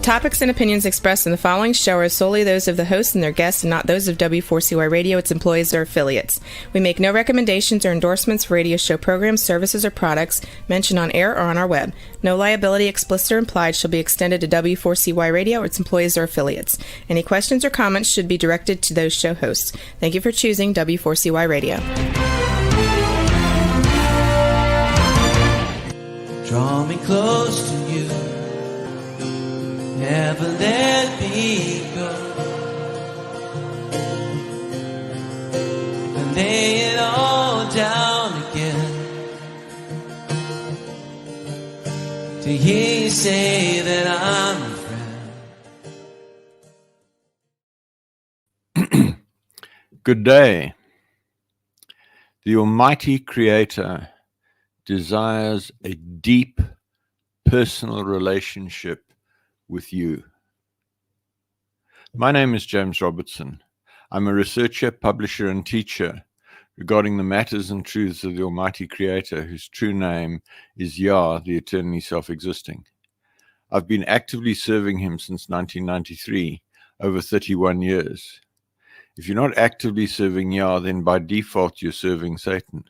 topics and opinions expressed in the following show are solely those of the host and their guests and not those of W4CY Radio, its employees, or affiliates. We make no recommendations or endorsements for radio show programs, services, or products mentioned on air or on our web. No liability, explicit or implied, shall be extended to W4CY Radio or its employees or affiliates. Any questions or comments should be directed to those show hosts. Thank you for choosing W4CY Radio. Draw me close to you, never let me go, and lay it all down again, to hear you say that I'm a friend. Good day. The Almighty Creator desires a deep personal relationship with you. My name is James Robertson. I'm a researcher, publisher, and teacher regarding the matters and truths of the Almighty Creator, whose true name is Yah, the eternally self-existing. I've been actively serving him since 1993, over 31 years. If you're not actively serving Yah, then by default you're serving Satan.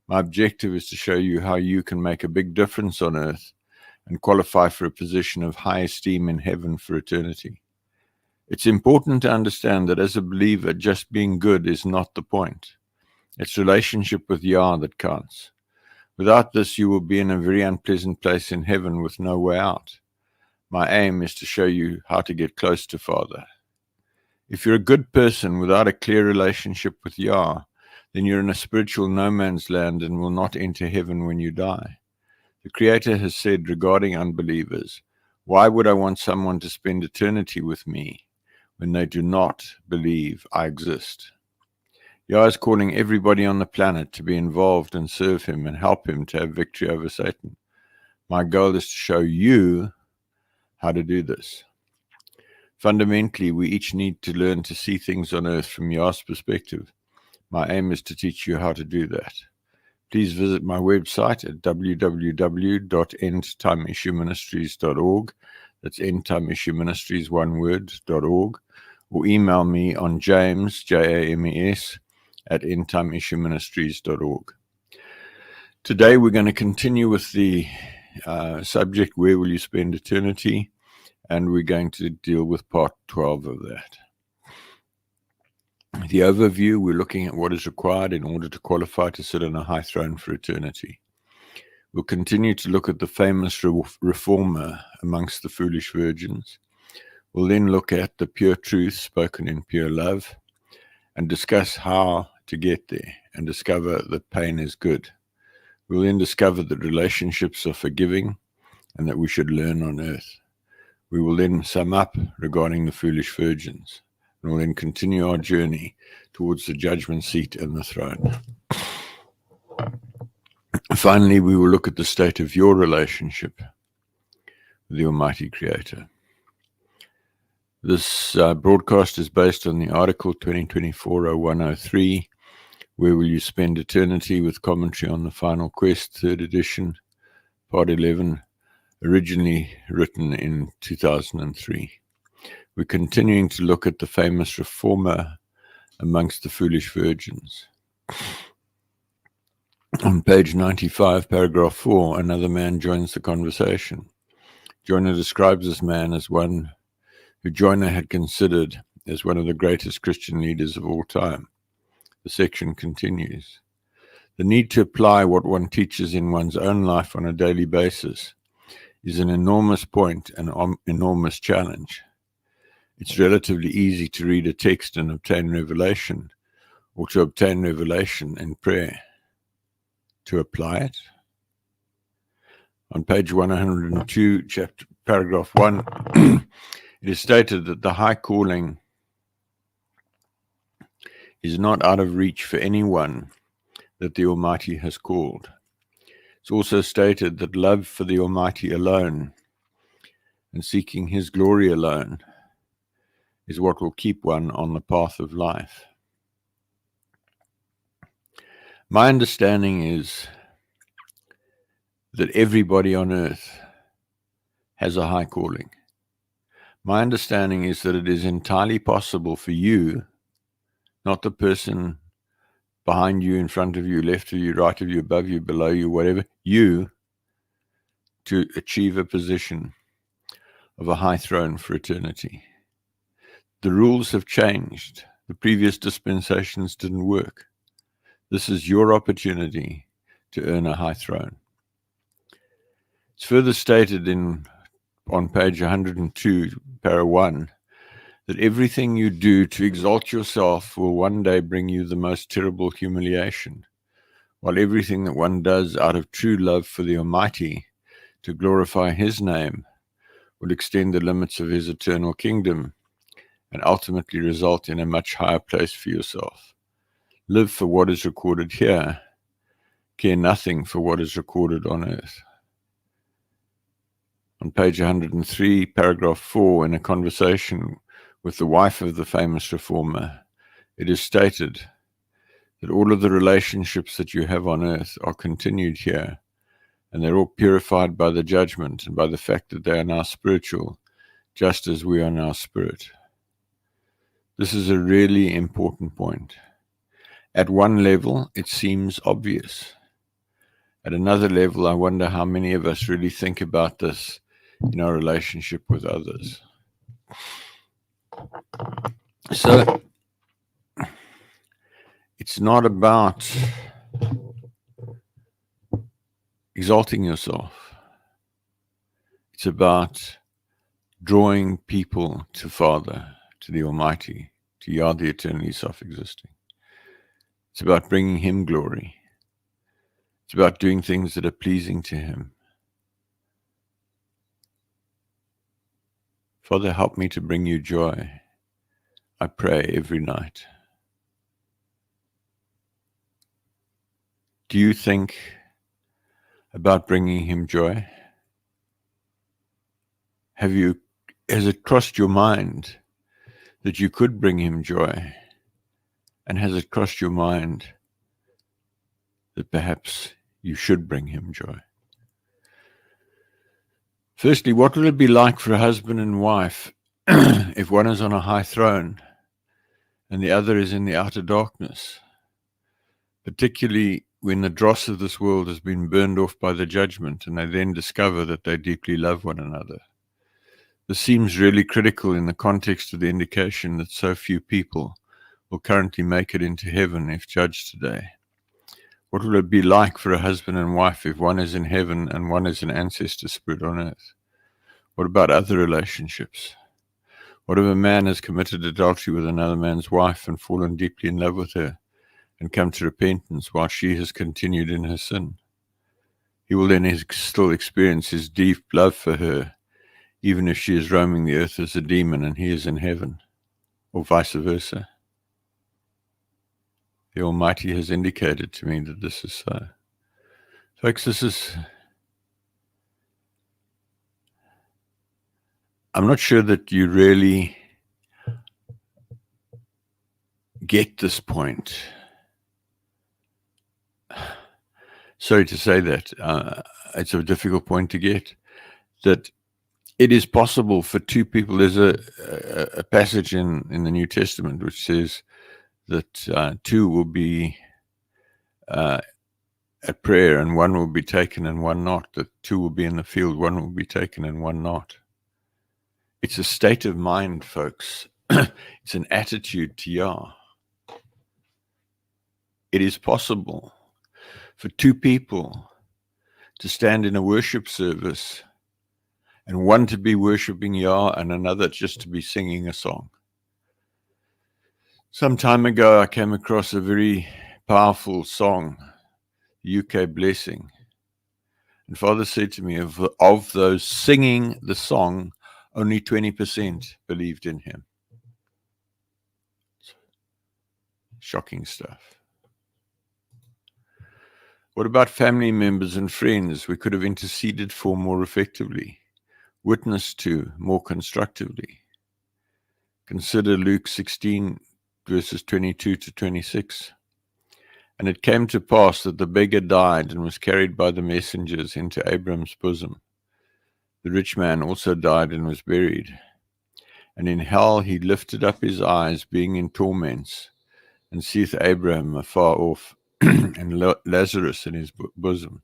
My objective is to show you how you can make a big difference on earth and qualify for a position of high esteem in heaven for eternity. It's important to understand that as a believer, just being good is not the point. It's relationship with Yah that counts. Without this, you will be in a very unpleasant place in heaven with no way out. My aim is to show you how to get close to Father. If you're a good person without a clear relationship with Yah, then you're in a spiritual no man's land and will not enter heaven when you die. The Creator has said regarding unbelievers, why would I want someone to spend eternity with me when they do not believe I exist? Yah is calling everybody on the planet to be involved and serve him and help him to have victory over Satan. My goal is to show you how to do this. Fundamentally, we each need to learn to see things on earth from Yah's perspective. My aim is to teach you how to do that. Please visit my website at www.endtimeissueministries.org. That's endtimeissueministries, one word, .org. Or email me on James, James, at endtimeissueministries.org. Today we're going to continue with the subject, Where Will You Spend Eternity? And we're going to deal with part 12 of that. The overview, we're looking at what is required in order to qualify to sit on a high throne for eternity. We'll continue to look at the famous reformer amongst the foolish virgins. We'll then look at the pure truth spoken in pure love and discuss how to get there and discover that pain is good. We'll then discover that relationships are forgiving and that we should learn on earth. We will then sum up regarding the foolish virgins. And we'll then continue our journey towards the judgment seat and the throne. Finally, we will look at the state of your relationship with the Almighty Creator. This broadcast is based on the article 2024-0103, Where Will You Spend Eternity, with commentary on the Final Quest, 3rd edition, part 11, originally written in 2003. We're continuing to look at the famous reformer amongst the foolish virgins. On page 95, paragraph 4, another man joins the conversation. Joiner describes this man as one who Joiner had considered as one of the greatest Christian leaders of all time. The section continues. The need to apply what one teaches in one's own life on a daily basis is an enormous point and enormous challenge. It's relatively easy to read a text and obtain revelation, or to obtain revelation in prayer. To apply it? On page 102, paragraph 1, it is stated that the high calling is not out of reach for anyone that the Almighty has called. It's also stated that love for the Almighty alone and seeking His glory alone is what will keep one on the path of life. My understanding is that everybody on earth has a high calling. My understanding is that it is entirely possible for you, not the person behind you, in front of you, left of you, right of you, above you, below you, whatever, you, to achieve a position of a high throne for eternity. The rules have changed. The previous dispensations didn't work. This is your opportunity to earn a high throne. It's further stated on page 102, para 1, that everything you do to exalt yourself will one day bring you the most terrible humiliation, while everything that one does out of true love for the Almighty to glorify His name will extend the limits of His eternal kingdom and ultimately result in a much higher place for yourself. Live for what is recorded here, care nothing for what is recorded on earth. On page 103, paragraph 4, in a conversation with the wife of the famous reformer, it is stated that all of the relationships that you have on earth are continued here, and they're all purified by the judgment and by the fact that they are now spiritual, just as we are now spirit. This is a really important point. At one level, it seems obvious. At another level, I wonder how many of us really think about this in our relationship with others. So, it's not about exalting yourself. It's about drawing people to Father, to the Almighty, to Yah, the eternally self-existing. It's about bringing Him glory. It's about doing things that are pleasing to Him. Father, help me to bring you joy. I pray every night. Do you think about bringing Him joy? Has it crossed your mind that you could bring Him joy? And has it crossed your mind that perhaps you should bring Him joy? Firstly, what will it be like for a husband and wife if one is on a high throne and the other is in the outer darkness, particularly when the dross of this world has been burned off by the judgment and they then discover that they deeply love one another? This seems really critical in the context of the indication that so few people will currently make it into heaven if judged today. What will it be like for a husband and wife if one is in heaven and one is an ancestor spirit on earth? What about other relationships? What if a man has committed adultery with another man's wife and fallen deeply in love with her and come to repentance while she has continued in her sin? He will then still experience his deep love for her, even if she is roaming the earth as a demon and he is in heaven, or vice versa. The Almighty has indicated to me that this is so. Folks, I'm not sure that you really get this point. Sorry to say that. It's a difficult point to get. That it is possible for two people. There's a passage in the New Testament which says that two will be at prayer and one will be taken and one not. That two will be in the field, one will be taken and one not. It's a state of mind, folks. It's an attitude to Yah. It is possible for two people to stand in a worship service and one to be worshiping Yah and another just to be singing a song. Some time ago, I came across a very powerful song, UK Blessing. And Father said to me, of those singing the song, only 20% believed in Him. Shocking stuff. What about family members and friends we could have interceded for more effectively, witnessed to more constructively? Consider Luke 16, verses 22 to 26. And it came to pass that the beggar died and was carried by the messengers into Abram's bosom. The rich man also died and was buried. And in hell he lifted up his eyes, being in torments, and seeth Abraham afar off, and Lazarus in his bosom.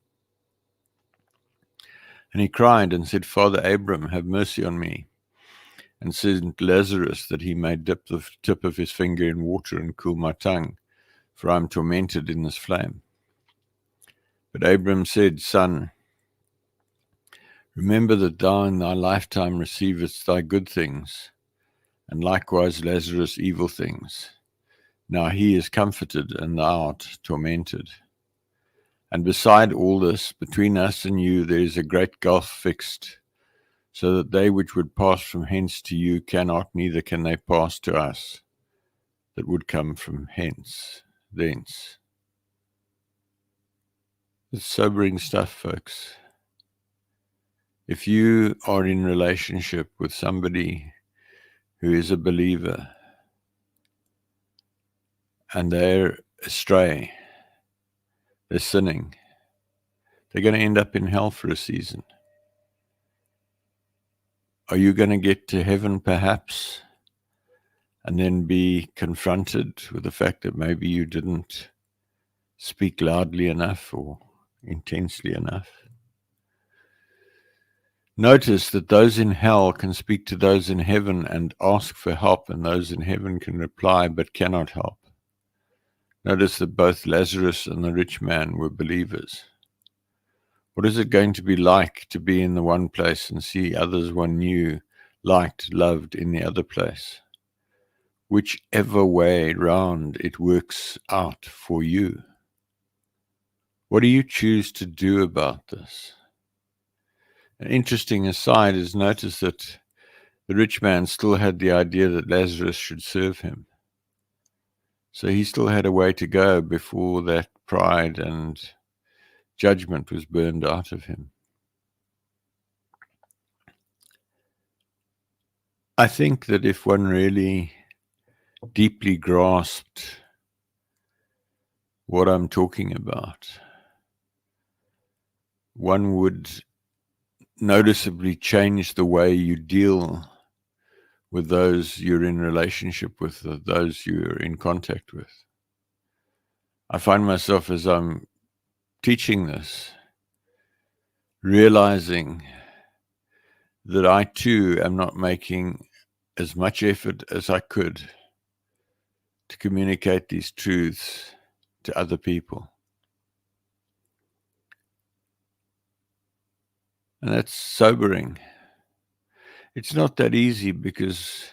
And he cried and said, Father Abraham, have mercy on me, and send Lazarus, that he may dip the tip of his finger in water and cool my tongue, for I am tormented in this flame. But Abraham said, Son, remember that thou in thy lifetime receivest thy good things, and likewise Lazarus evil things. Now he is comforted, and thou art tormented. And beside all this, between us and you there is a great gulf fixed, so that they which would pass from hence to you cannot, neither can they pass to us that would come from thence. It's sobering stuff, folks. If you are in relationship with somebody who is a believer and they're astray, they're sinning, they're going to end up in hell for a season. Are you going to get to heaven perhaps and then be confronted with the fact that maybe you didn't speak loudly enough or intensely enough? Notice that those in hell can speak to those in heaven and ask for help, and those in heaven can reply but cannot help. Notice that both Lazarus and the rich man were believers. What is it going to be like to be in the one place and see others one knew, liked, loved in the other place? Whichever way round it works out for you. What do you choose to do about this? An interesting aside is notice that the rich man still had the idea that Lazarus should serve him. So he still had a way to go before that pride and judgment was burned out of him. I think that if one really deeply grasped what I'm talking about, one would noticeably change the way you deal with those you're in relationship with, or those you're in contact with. I find myself, as I'm teaching this, realizing that I too am not making as much effort as I could to communicate these truths to other people. And that's sobering. It's not that easy, because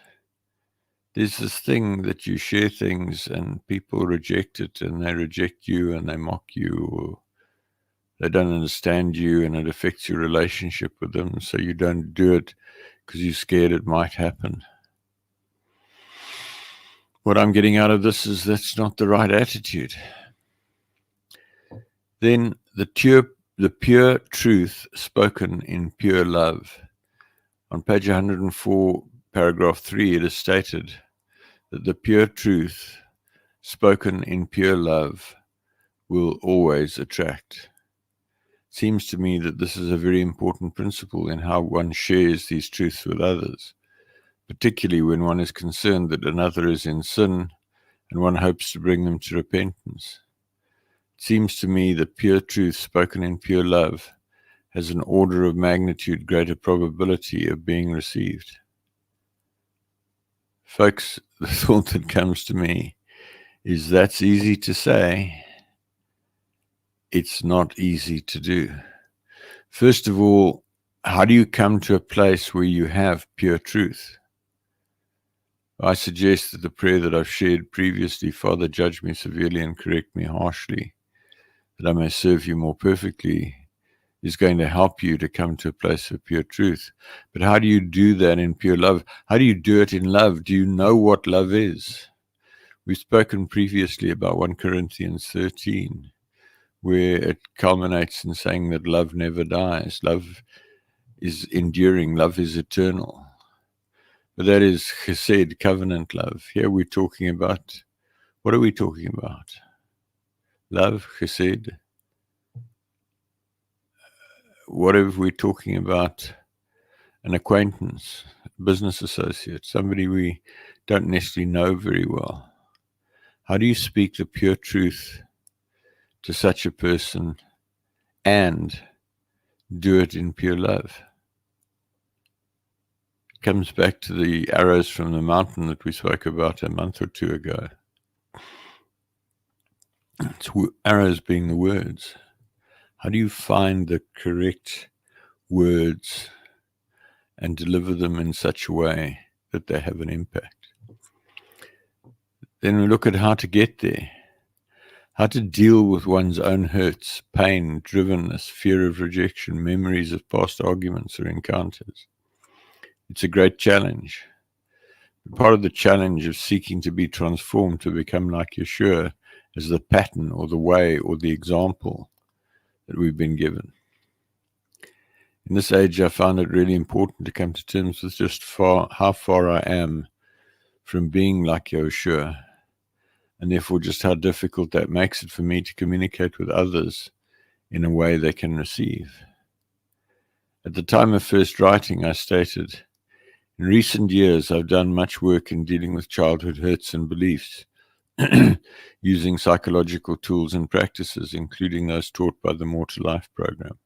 there's this thing that you share things and people reject it, and they reject you and they mock you, or they don't understand you, and it affects your relationship with them, so you don't do it because you're scared it might happen. What I'm getting out of this is that's not the right attitude. Then the pure truth spoken in pure love. On page 104, paragraph 3, it is stated that the pure truth spoken in pure love will always attract. It seems to me that this is a very important principle in how one shares these truths with others, particularly when one is concerned that another is in sin and one hopes to bring them to repentance. It seems to me that pure truth spoken in pure love has an order of magnitude greater probability of being received. Folks, the thought that comes to me is that's easy to say. It's not easy to do. First of all, how do you come to a place where you have pure truth? I suggest that the prayer that I've shared previously, Father, judge me severely and correct me harshly, that I may serve you more perfectly, is going to help you to come to a place of pure truth. But how do you do that in pure love? How do you do it in love? Do you know what love is? We've spoken previously about 1 Corinthians 13, where it culminates in saying that love never dies. Love is enduring. Love is eternal. But that is chesed, covenant love. Here we're talking about, what are we talking about? Love, chesed. What if we're talking about an acquaintance, business associate, somebody we don't necessarily know very well. How do you speak the pure truth to such a person and do it in pure love? It comes back to the arrows from the mountain that we spoke about a month or two ago. It's arrows being the words. How do you find the correct words and deliver them in such a way that they have an impact? Then we look at how to get there, how to deal with one's own hurts, pain, drivenness, fear of rejection, memories of past arguments or encounters. It's a great challenge. Part of the challenge of seeking to be transformed, to become like Yeshua, is the pattern or the way or the example that we've been given. In this age, I found it really important to come to terms with just how far I am from being like Yeshua, and therefore just how difficult that makes it for me to communicate with others in a way they can receive. At the time of first writing, I stated, in recent years, I've done much work in dealing with childhood hurts and beliefs, using psychological tools and practices, including those taught by the More to Life program.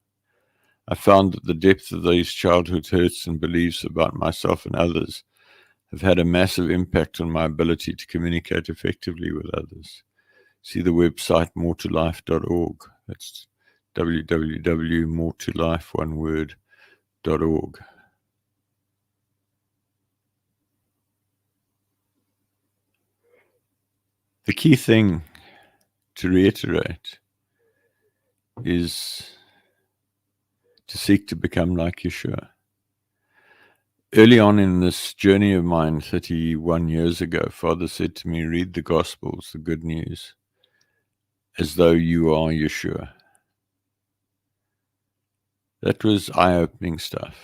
I found that the depth of these childhood hurts and beliefs about myself and others have had a massive impact on my ability to communicate effectively with others. See the website moretolife.org. That's www.moretolife.org. The key thing to reiterate is to seek to become like Yeshua. Early on in this journey of mine, 31 years ago, Father said to me, read the Gospels, the good news, as though you are Yeshua. That was eye-opening stuff,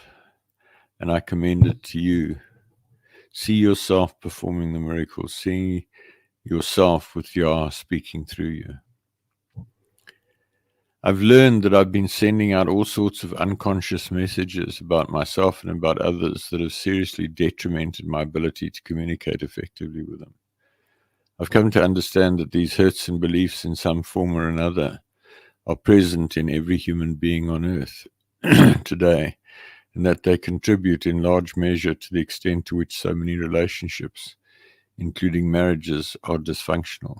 and I commend it to you. See yourself performing the miracles. See yourself with Yah speaking through you. I've learned that I've been sending out all sorts of unconscious messages about myself and about others that have seriously detrimented my ability to communicate effectively with them. I've come to understand that these hurts and beliefs in some form or another are present in every human being on earth today, and that they contribute in large measure to the extent to which so many relationships, including marriages, are dysfunctional.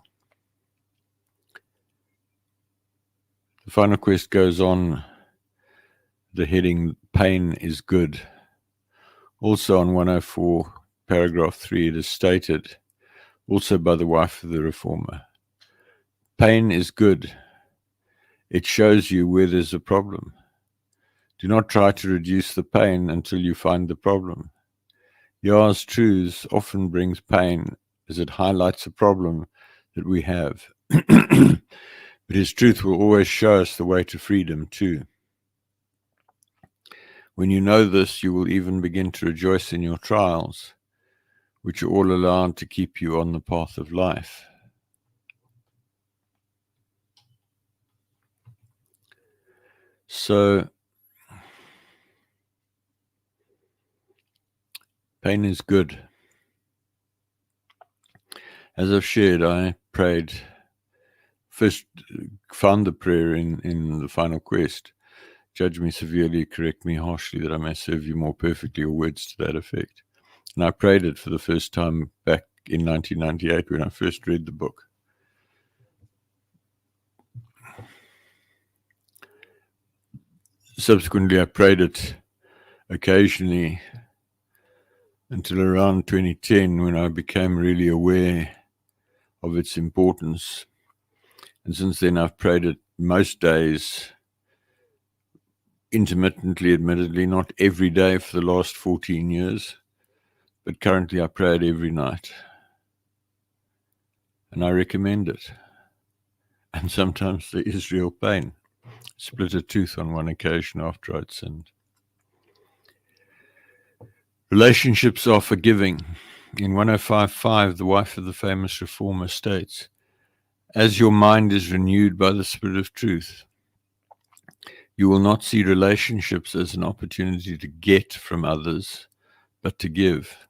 The final quest goes on the heading, Pain is Good. Also on 104, paragraph 3, it is stated, also by the wife of the reformer, pain is good. It shows you where there's a problem. Do not try to reduce the pain until you find the problem. Yah's truths often brings pain as it highlights a problem that we have. But his truth will always show us the way to freedom too. When you know this, you will even begin to rejoice in your trials, which are all allowed to keep you on the path of life. So, pain is good. As I've shared, I prayed, first found the prayer in the final quest, judge me severely, correct me harshly, that I may serve you more perfectly, or words to that effect. And I prayed it for the first time back in 1998 when I first read the book. Subsequently, I prayed it occasionally until around 2010, when I became really aware of its importance. And since then, I've prayed it most days, intermittently, admittedly, not every day for the last 14 years, but currently I pray it every night. And I recommend it. And sometimes there is real pain. Split a tooth on one occasion after I'd sinned. Relationships are forgiving. In 105.5, the wife of the famous reformer states, as your mind is renewed by the Spirit of truth, you will not see relationships as an opportunity to get from others, but to give.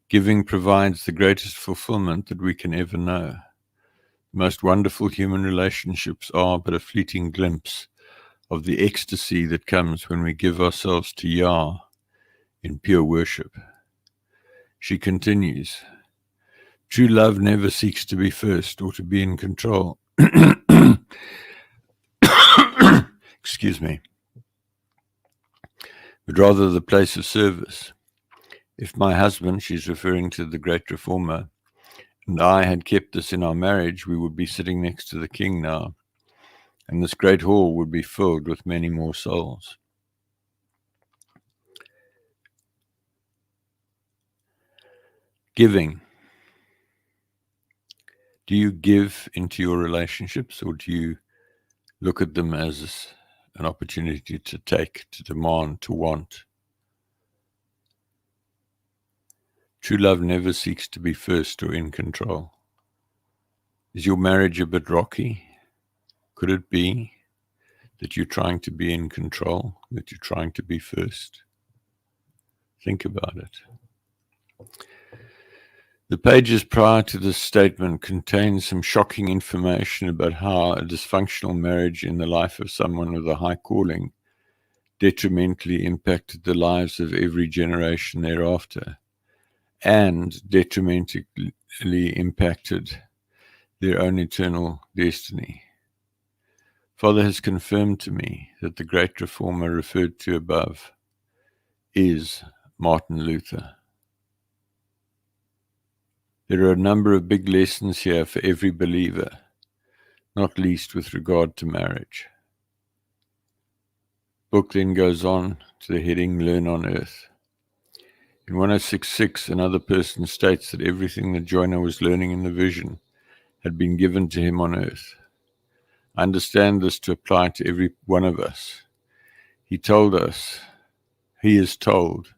Giving provides the greatest fulfillment that we can ever know. The most wonderful human relationships are but a fleeting glimpse of the ecstasy that comes when we give ourselves to Yah in pure worship. She continues, true love never seeks to be first or to be in control. Excuse me. But rather the place of service. If my husband, she's referring to the great reformer, and I had kept this in our marriage, we would be sitting next to the king now, and this great hall would be filled with many more souls. Giving. Do you give into your relationships, or do you look at them as an opportunity to take, to demand, to want? True love never seeks to be first or in control. Is your marriage a bit rocky? Could it be that you're trying to be in control, that you're trying to be first? Think about it. The pages prior to this statement contain some shocking information about how a dysfunctional marriage in the life of someone with a high calling detrimentally impacted the lives of every generation thereafter, and detrimentally impacted their own eternal destiny. Father has confirmed to me that the great reformer referred to above is Martin Luther. There are a number of big lessons here for every believer, not least with regard to marriage. Book then goes on to the heading Learn on Earth. In 106.6, another person states that everything that Jonah was learning in the vision had been given to him on earth. I understand this to apply to every one of us. He is told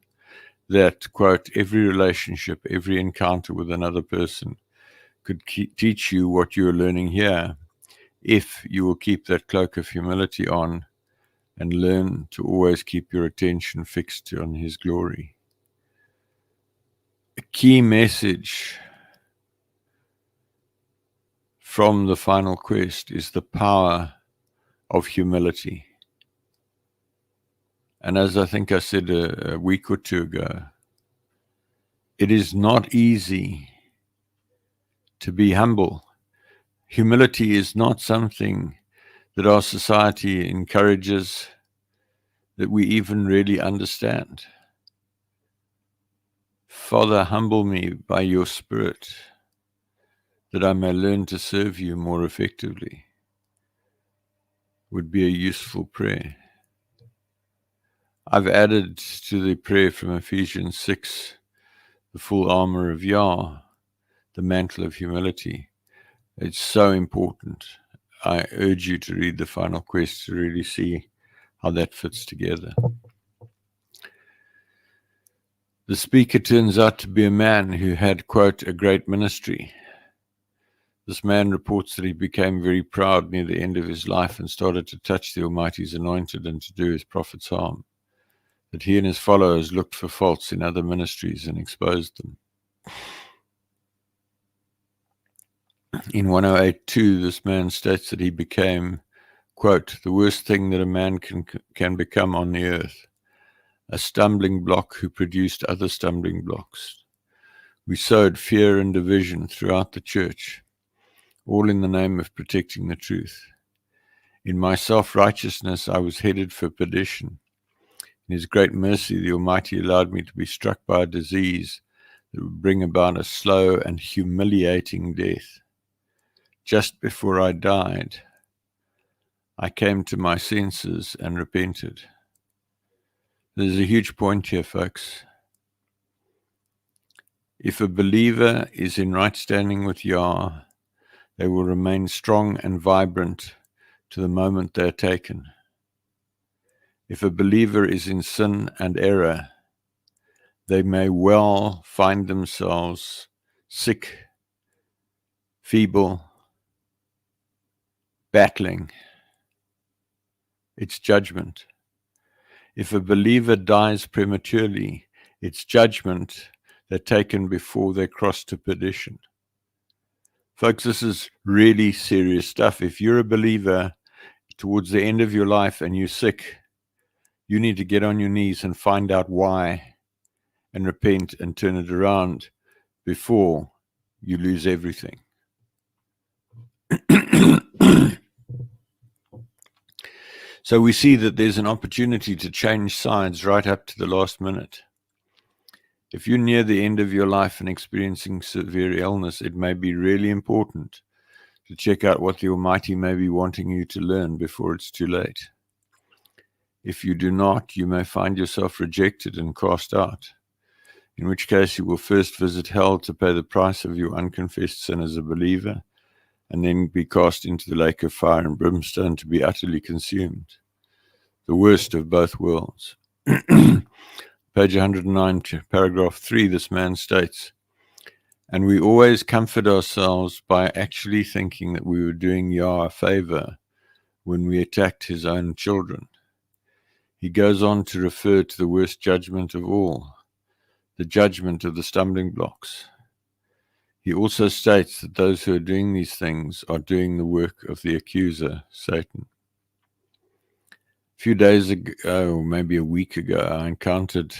that, quote, every relationship, every encounter with another person could teach you what you are learning here if you will keep that cloak of humility on and learn to always keep your attention fixed on his glory. A key message from the final quest is the power of humility. And as I think I said a week or two ago, it is not easy to be humble. Humility is not something that our society encourages, that we even really understand. Father, humble me by your Spirit, that I may learn to serve you more effectively, would be a useful prayer. I've added to the prayer from Ephesians 6, the full armor of Yah, the mantle of humility. It's so important. I urge you to read the final quest to really see how that fits together. The speaker turns out to be a man who had, quote, a great ministry. This man reports that he became very proud near the end of his life and started to touch the Almighty's anointed and to do his prophets harm. That he and his followers looked for faults in other ministries and exposed them. In 108.2, this man states that he became, quote, the worst thing that a man can become on the earth, a stumbling block who produced other stumbling blocks. We sowed fear and division throughout the church, all in the name of protecting the truth. In my self-righteousness, I was headed for perdition. In his great mercy, the Almighty allowed me to be struck by a disease that would bring about a slow and humiliating death. Just before I died, I came to my senses and repented. There's a huge point here, folks. If a believer is in right standing with Yah, they will remain strong and vibrant to the moment they are taken. If a believer is in sin and error, they may well find themselves sick, feeble, battling. It's judgment. If a believer dies prematurely, It's judgment they're taken before they cross to perdition. Folks, this is really serious stuff. If you're a believer towards the end of your life and you're sick, you need to get on your knees and find out why and repent and turn it around before you lose everything. So we see that there's an opportunity to change sides right up to the last minute. If you're near the end of your life and experiencing severe illness, it may be really important to check out what the Almighty may be wanting you to learn before it's too late. If you do not, you may find yourself rejected and cast out, in which case you will first visit hell to pay the price of your unconfessed sin as a believer, and then be cast into the lake of fire and brimstone to be utterly consumed. The worst of both worlds. Page 109, paragraph 3, this man states, and we always comfort ourselves by actually thinking that we were doing Yah a favor when we attacked his own children. He goes on to refer to the worst judgment of all, the judgment of the stumbling blocks. He also states that those who are doing these things are doing the work of the accuser, Satan. A few days ago, maybe a week ago, I encountered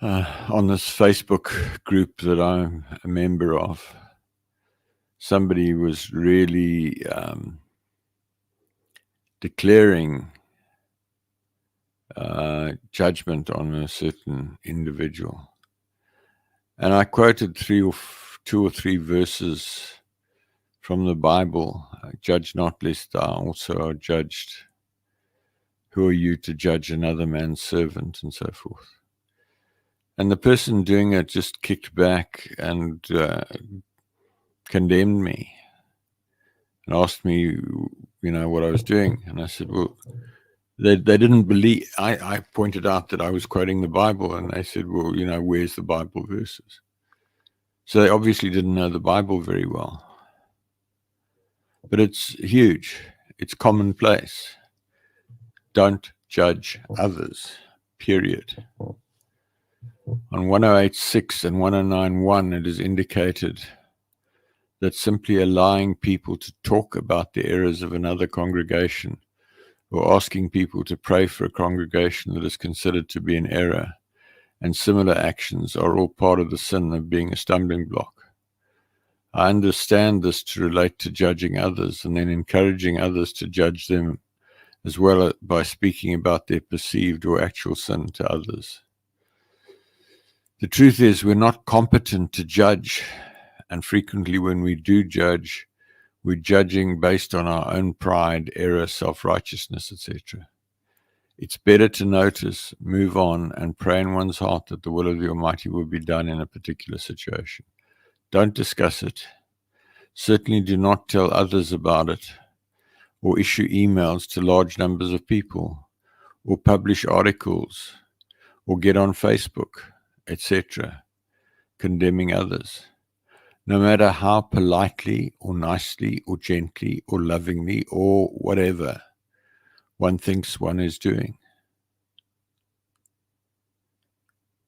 on this Facebook group that I'm a member of, somebody was really declaring judgment on a certain individual. And I quoted two or three verses from the Bible. Judge not, lest thou also art judged. Who are you to judge another man's servant, and so forth. And the person doing it just kicked back and condemned me and asked me, what I was doing. And I said, well, they didn't believe. I pointed out that I was quoting the Bible, and they said, well, where's the Bible verses? So they obviously didn't know the Bible very well. But it's huge. It's commonplace. Don't judge others, period. On 108.6 and 109.1, it is indicated that simply allowing people to talk about the errors of another congregation or asking people to pray for a congregation that is considered to be in error and similar actions are all part of the sin of being a stumbling block. I understand this to relate to judging others and then encouraging others to judge them as well by speaking about their perceived or actual sin to others. The truth is, we're not competent to judge, and frequently when we do judge, we're judging based on our own pride, error, self-righteousness, etc. It's better to notice, move on, and pray in one's heart that the will of the Almighty will be done in a particular situation. Don't discuss it. Certainly do not tell others about it, or issue emails to large numbers of people, or publish articles, or get on Facebook, etc., condemning others. No matter how politely or nicely or gently or lovingly or whatever one thinks one is doing.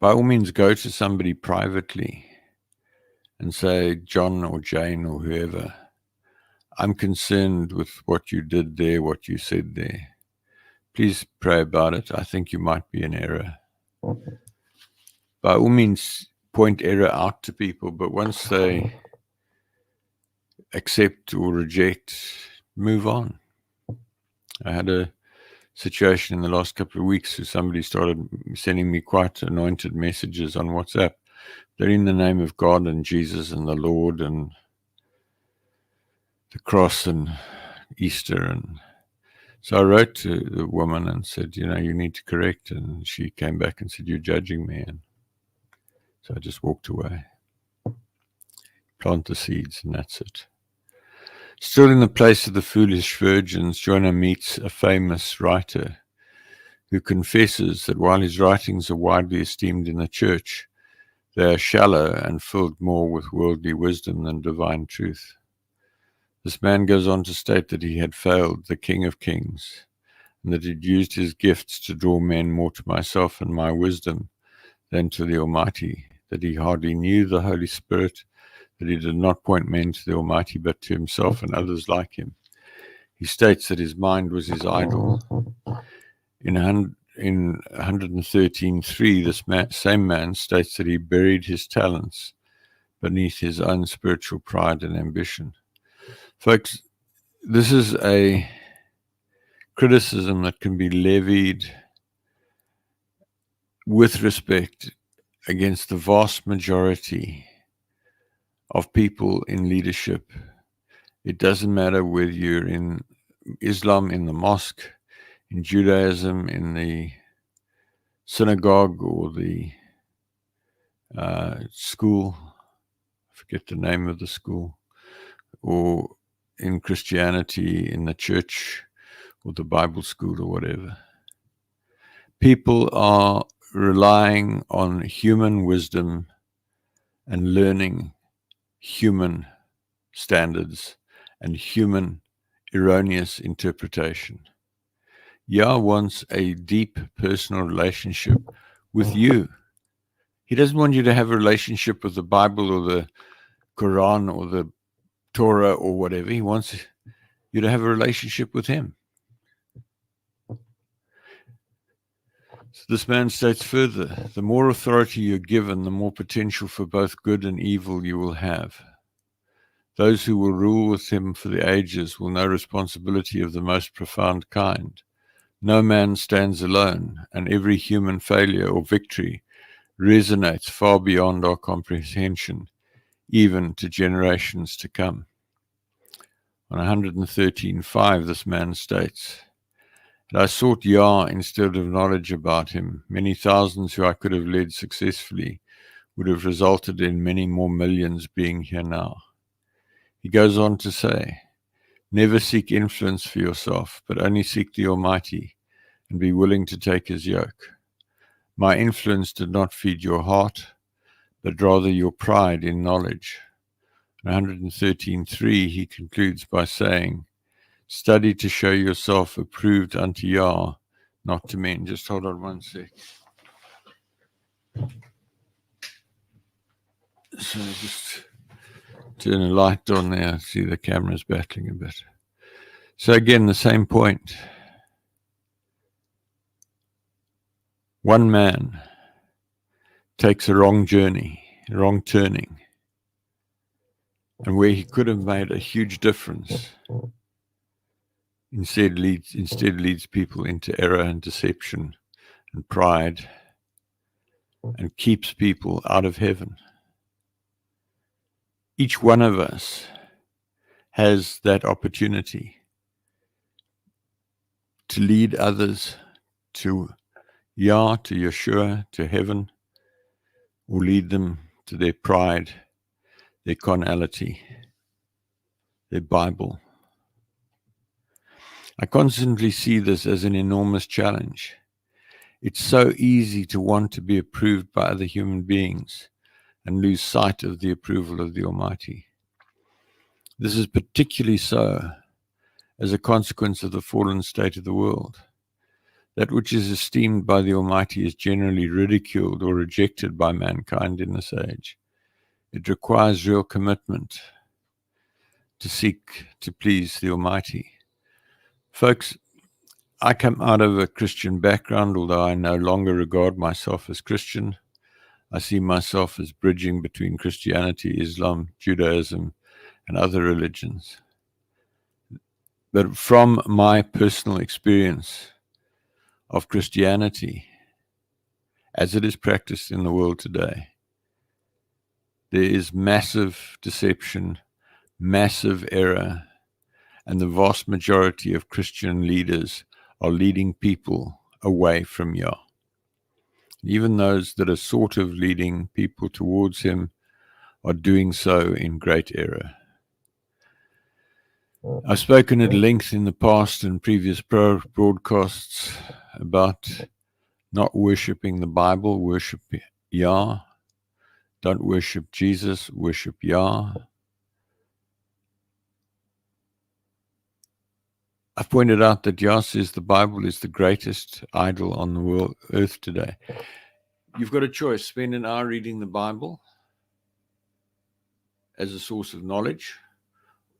By all means, go to somebody privately and say, John or Jane or whoever, I'm concerned with what you did there, what you said there. Please pray about it. I think you might be in error. By all means, point error out to people, but once they accept or reject, move on. I had a situation in the last couple of weeks where somebody started sending me quite anointed messages on WhatsApp. They're in the name of God and Jesus and the Lord and the cross and Easter. And so I wrote to the woman and said, you need to correct. And she came back and said, you're judging me. And so I just walked away. Plant the seeds, and that's it. Still in the place of the foolish virgins, Jonah meets a famous writer who confesses that while his writings are widely esteemed in the church, they are shallow and filled more with worldly wisdom than divine truth. This man goes on to state that he had failed the King of Kings, and that he'd used his gifts to draw men more to myself and my wisdom than to the Almighty, that he hardly knew the Holy Spirit, that he did not point men to the Almighty but to himself and others like him. He states that his mind was his idol. In 113.3, this same man states that he buried his talents beneath his own spiritual pride and ambition. Folks, this is a criticism that can be levied with respect against the vast majority of people in leadership. It doesn't matter whether you're in Islam, in the mosque, in Judaism, in the synagogue, or the school, I forget the name of the school, or in Christianity, in the church, or the Bible school, or whatever. People are relying on human wisdom and learning human standards and human erroneous interpretation. Yah wants a deep personal relationship with you. He doesn't want you to have a relationship with the Bible or the Quran or the Torah or whatever. He wants you to have a relationship with him. So this man states further, the more authority you're given, the more potential for both good and evil you will have. Those who will rule with him for the ages will know responsibility of the most profound kind. No man stands alone, and every human failure or victory resonates far beyond our comprehension, even to generations to come. On 113.5, this man states, and I sought Yah instead of knowledge about him. Many thousands who I could have led successfully would have resulted in many more millions being here now. He goes on to say, never seek influence for yourself, but only seek the Almighty and be willing to take his yoke. My influence did not feed your heart, but rather your pride in knowledge. In 113.3, he concludes by saying, study to show yourself approved unto Yah, not to men. Just hold on one sec. So just turn a light on there. See the camera's battling a bit. So again, the same point. One man takes a wrong journey, a wrong turning, and where he could have made a huge difference, instead leads people into error and deception and pride, and keeps people out of heaven. Each one of us has that opportunity to lead others to Yah, to Yeshua, to heaven, or lead them to their pride, their carnality, their Bible. I constantly see this as an enormous challenge. It's so easy to want to be approved by other human beings and lose sight of the approval of the Almighty. This is particularly so as a consequence of the fallen state of the world. That which is esteemed by the Almighty is generally ridiculed or rejected by mankind in this age. It requires real commitment to seek to please the Almighty. Folks, I come out of a Christian background, although I no longer regard myself as Christian. I see myself as bridging between Christianity, Islam, Judaism, and other religions. But from my personal experience of Christianity, as it is practiced in the world today, there is massive deception, massive error, and the vast majority of Christian leaders are leading people away from Yah. Even those that are sort of leading people towards him are doing so in great error. I've spoken at length in the past and previous broadcasts about not worshiping the Bible, worship Yah. Don't worship Jesus, worship Yah. I've pointed out that Yah says the Bible is the greatest idol on the earth today. You've got a choice. Spend an hour reading the Bible as a source of knowledge,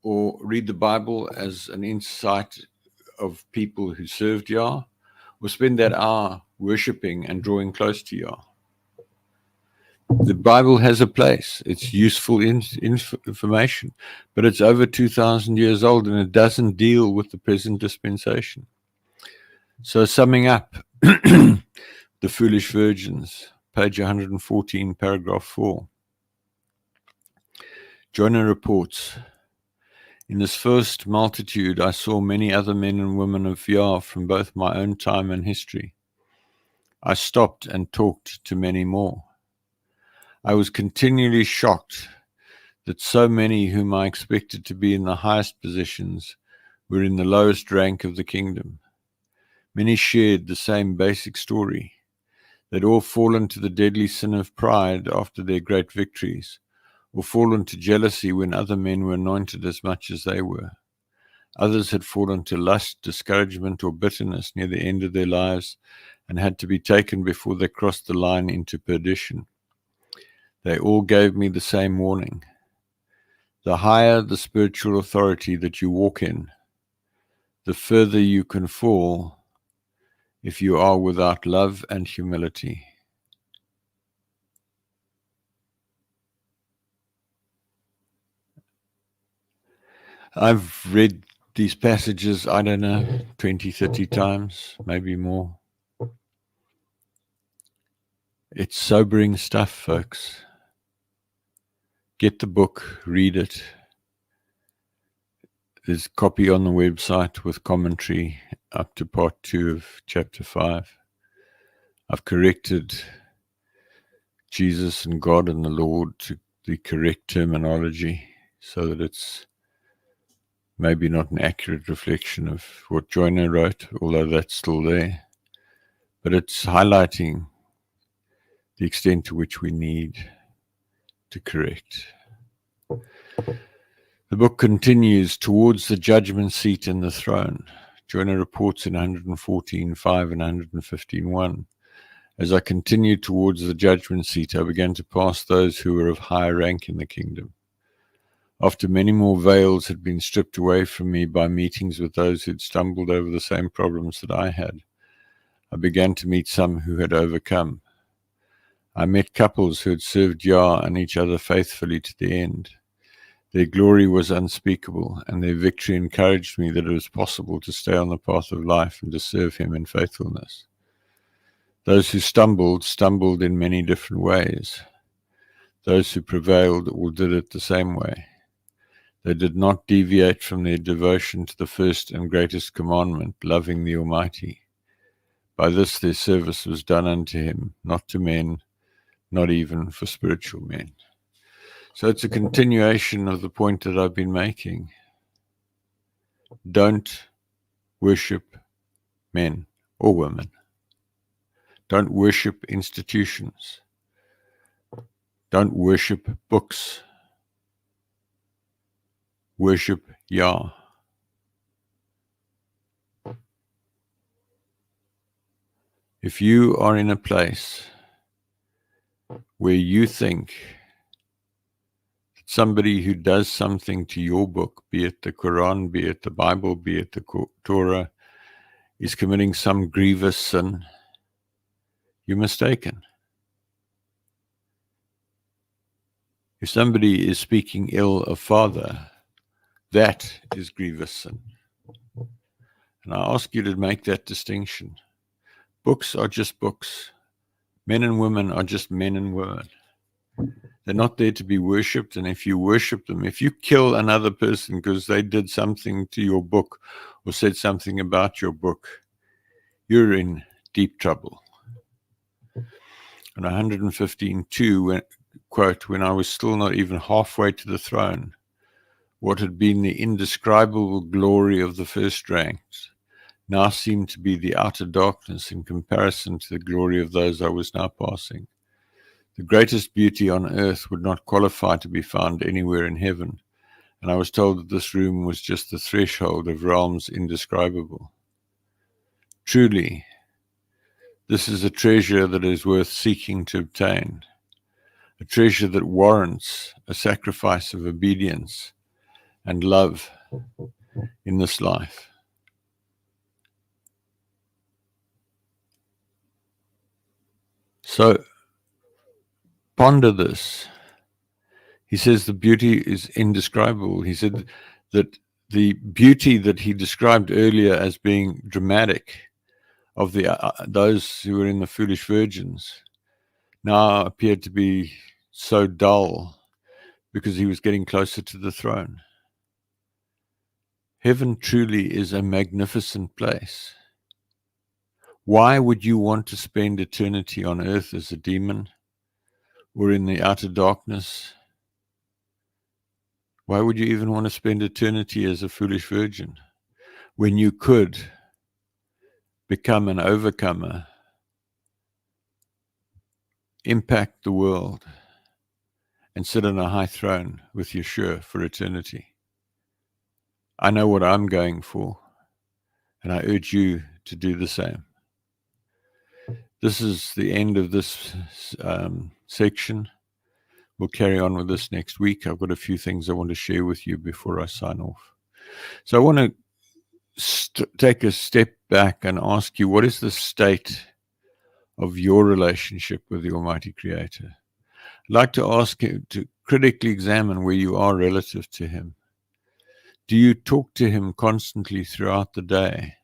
or read the Bible as an insight of people who served Yah, or spend that hour worshiping and drawing close to Yah. The Bible has a place. It's useful information, but it's over 2,000 years old and it doesn't deal with the present dispensation. So summing up, The Foolish Virgins, page 114, paragraph 4. Joiner reports, in this first multitude I saw many other men and women of Yah from both my own time and history. I stopped and talked to many more. I was continually shocked that so many whom I expected to be in the highest positions were in the lowest rank of the kingdom. Many shared the same basic story. They'd all fallen to the deadly sin of pride after their great victories, or fallen to jealousy when other men were anointed as much as they were. Others had fallen to lust, discouragement, or bitterness near the end of their lives and had to be taken before they crossed the line into perdition. They all gave me the same warning. The higher the spiritual authority that you walk in, the further you can fall if you are without love and humility. I've read these passages, 20, 30 times, maybe more. It's sobering stuff, folks. Get the book, read it. There's a copy on the website with commentary up to part 2 of chapter 5. I've corrected Jesus and God and the Lord to the correct terminology so that it's maybe not an accurate reflection of what Joiner wrote, although that's still there. But it's highlighting the extent to which we need to correct. The book continues towards the judgment seat and the throne. Joiner reports in 114.5 and 115.1. As I continued towards the judgment seat, I began to pass those who were of higher rank in the kingdom. After many more veils had been stripped away from me by meetings with those who had stumbled over the same problems that I had, I began to meet some who had overcome. I met couples who had served Yah and each other faithfully to the end. Their glory was unspeakable, and their victory encouraged me that it was possible to stay on the path of life and to serve Him in faithfulness. Those who stumbled in many different ways. Those who prevailed all did it the same way. They did not deviate from their devotion to the first and greatest commandment, loving the Almighty. By this their service was done unto Him, not to men, not even for spiritual men. So it's a continuation of the point that I've been making. Don't worship men or women. Don't worship institutions. Don't worship books. Worship Yah. If you are in a place where you think that somebody who does something to your book, be it the Quran, be it the Bible, be it the Torah, is committing some grievous sin, you're mistaken. If somebody is speaking ill of Father, that is grievous sin. And I ask you to make that distinction. Books are just books. Men and women are just men and women. They're not there to be worshipped, and if you worship them, if you kill another person because they did something to your book or said something about your book, you're in deep trouble. And 115.2, quote, when I was still not even halfway to the throne, what had been the indescribable glory of the first ranks now seemed to be the outer darkness in comparison to the glory of those I was now passing. The greatest beauty on earth would not qualify to be found anywhere in heaven, and I was told that this room was just the threshold of realms indescribable. Truly, this is a treasure that is worth seeking to obtain, a treasure that warrants a sacrifice of obedience and love in this life. So, ponder this. He says the beauty is indescribable. He said that the beauty that he described earlier as being dramatic of those who were in the foolish virgins now appeared to be so dull because he was getting closer to the throne. Heaven truly is a magnificent place. Why would you want to spend eternity on earth as a demon or in the outer darkness? Why would you even want to spend eternity as a foolish virgin when you could become an overcomer, impact the world, and sit on a high throne with Yeshua for eternity? I know what I'm going for, and I urge you to do the same. This is the end of this section. We'll carry on with this next week. I've got a few things I want to share with you before I sign off. So I want to take a step back and ask you, what is the state of your relationship with the Almighty Creator? I'd like to ask you to critically examine where you are relative to Him. Do you talk to Him constantly throughout the day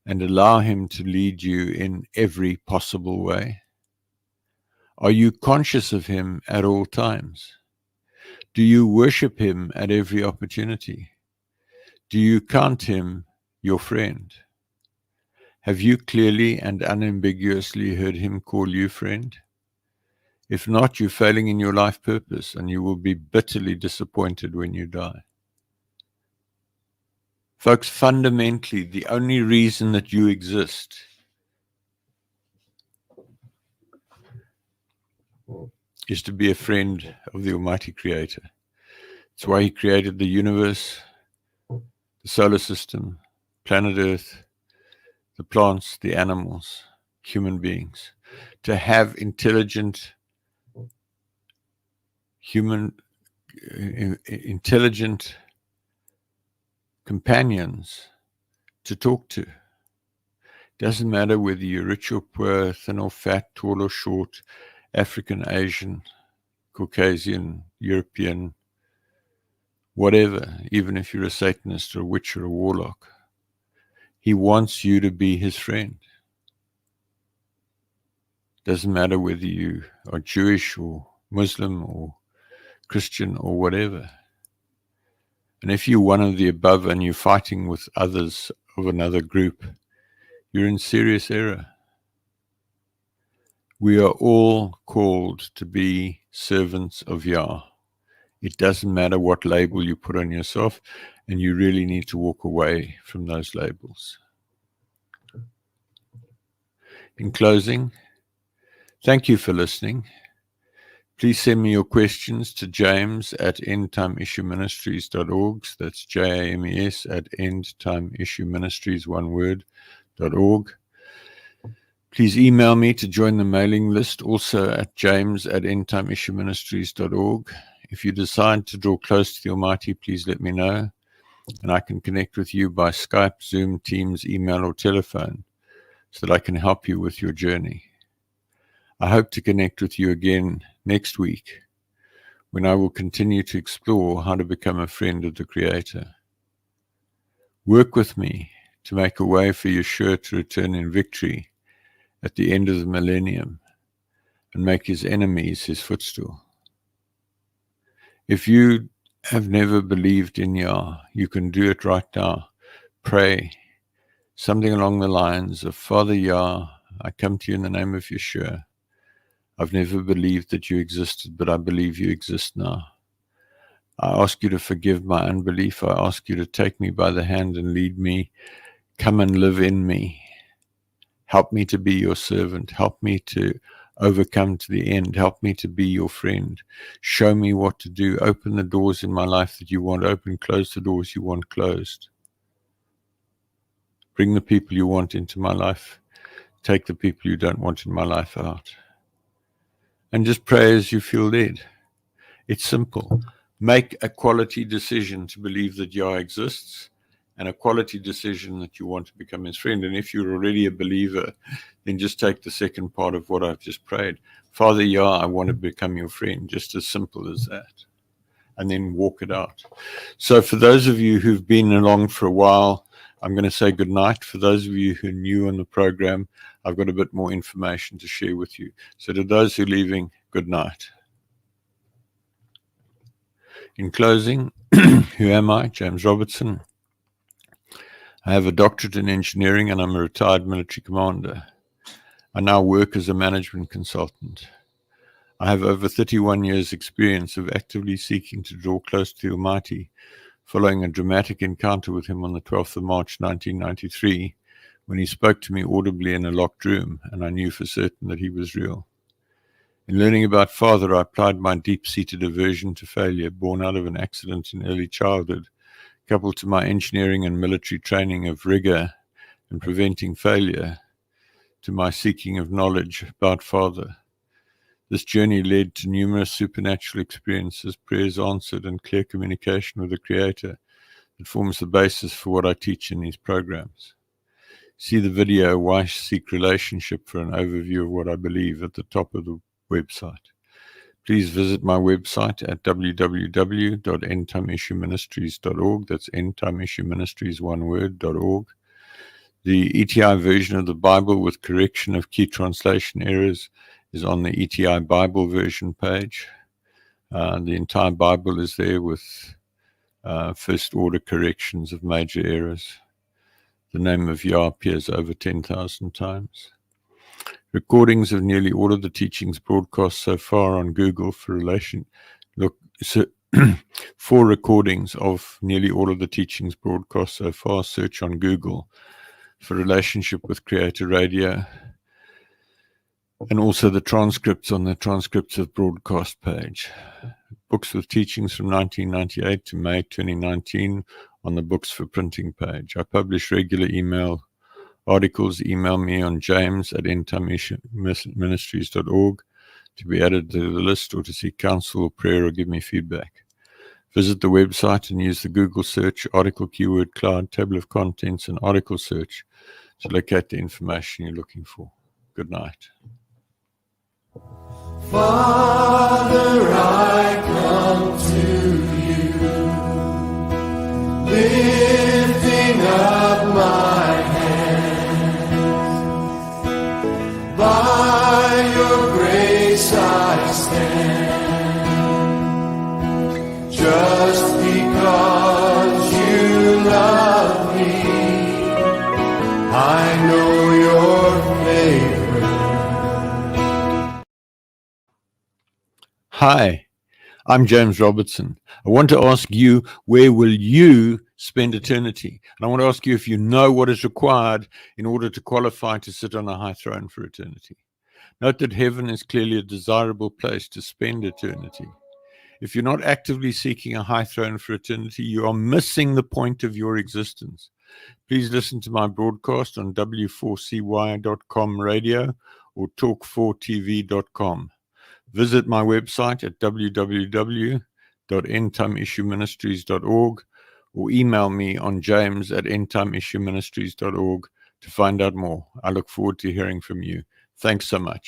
and allow Him to lead you in every possible way? Are you conscious of Him at all times? Do you worship Him at every opportunity? Do you count Him your friend? Have you clearly and unambiguously heard Him call you friend? If not, you're failing in your life purpose, and you will be bitterly disappointed when you die. Folks, fundamentally, the only reason that you exist is to be a friend of the Almighty Creator. It's why He created the universe, the solar system, planet Earth, the plants, the animals, human beings, to have intelligent companions to talk to. Doesn't matter whether you're rich or poor, thin or fat, tall or short, African, Asian, Caucasian, European, whatever, even if you're a Satanist or a witch or a warlock. He wants you to be His friend. Doesn't matter whether you are Jewish or Muslim or Christian or whatever. And if you're one of the above and you're fighting with others of another group, you're in serious error. We are all called to be servants of Yah. It doesn't matter what label you put on yourself, and you really need to walk away from those labels. In closing, thank you for listening. Please send me your questions to james@endtimeissueministries.org. That's JAMES@endtimeissueministries, one word, .org. Please email me to join the mailing list, also at james@endtimeissueministries.org. If you decide to draw close to the Almighty, please let me know, and I can connect with you by Skype, Zoom, Teams, email, or telephone so that I can help you with your journey. I hope to connect with you again next week, when I will continue to explore how to become a friend of the Creator. Work with me to make a way for Yeshua to return in victory at the end of the millennium and make His enemies His footstool. If you have never believed in Yah, you can do it right now. Pray something along the lines of, Father Yah, I come to you in the name of Yeshua. I've never believed that you existed, but I believe you exist now. I ask you to forgive my unbelief. I ask you to take me by the hand and lead me. Come and live in me. Help me to be your servant. Help me to overcome to the end. Help me to be your friend. Show me what to do. Open the doors in my life that you want open. Close the doors you want closed. Bring the people you want into my life. Take the people you don't want in my life out. And just pray as you feel led. It's simple. Make a quality decision to believe that Yah exists, and a quality decision that you want to become his friend. And if you're already a believer, then just take the second part of what I've just prayed. Father Yah, I want to become your friend. Just as simple as that. And then walk it out. So for those of you who've been along for a while, I'm going to say good night. For those of you who are new on the program, I've got a bit more information to share with you. So to those who are leaving, good night. In closing, who am I? James Robertson. I have a doctorate in engineering and I'm a retired military commander. I now work as a management consultant. I have over 31 years' experience of actively seeking to draw close to the Almighty, following a dramatic encounter with him on the 12th of March 1993, when he spoke to me audibly in a locked room, and I knew for certain that he was real. In learning about Father, I applied my deep-seated aversion to failure, born out of an accident in early childhood, coupled to my engineering and military training of rigor and preventing failure, to my seeking of knowledge about Father. This journey led to numerous supernatural experiences, prayers answered, and clear communication with the Creator that forms the basis for what I teach in these programs. See the video, Why Seek Relationship, for an overview of what I believe at the top of the website. Please visit my website at www.endtimeissueministries.org. That's endtimeissueministries, one word, .org. The ETI version of the Bible with correction of key translation errors is on the ETI Bible version page. The entire Bible is there with first order corrections of major errors. The name of Yah appears over 10,000 times. Recordings of nearly all of the teachings broadcast so far on Google for for recordings of nearly all of the teachings broadcast so far, search on Google for Relationship with Creator Radio, and also the transcripts on the Transcripts of Broadcast page. Books with teachings from 1998 to May 2019 on the Books for Printing page. I publish regular email articles. Email me on james@endtimeissueministries.org to be added to the list or to seek counsel or prayer or give me feedback. Visit the website and use the Google search, article keyword cloud, table of contents, and article search to locate the information you're looking for. Good night. Father, I come to you, lifting up my hands. By your grace I stand, just because you love me. I know your favorite. Hi, I'm James Robertson. I want to ask you, where will you spend eternity? And I want to ask you if you know what is required in order to qualify to sit on a high throne for eternity. Note that heaven is clearly a desirable place to spend eternity. If you're not actively seeking a high throne for eternity, you are missing the point of your existence. Please listen to my broadcast on w4cy.com radio or talk4tv.com. Visit my website at www.endtimeissueministries.org or email me on james@endtimeissueministries.org to find out more. I look forward to hearing from you. Thanks so much.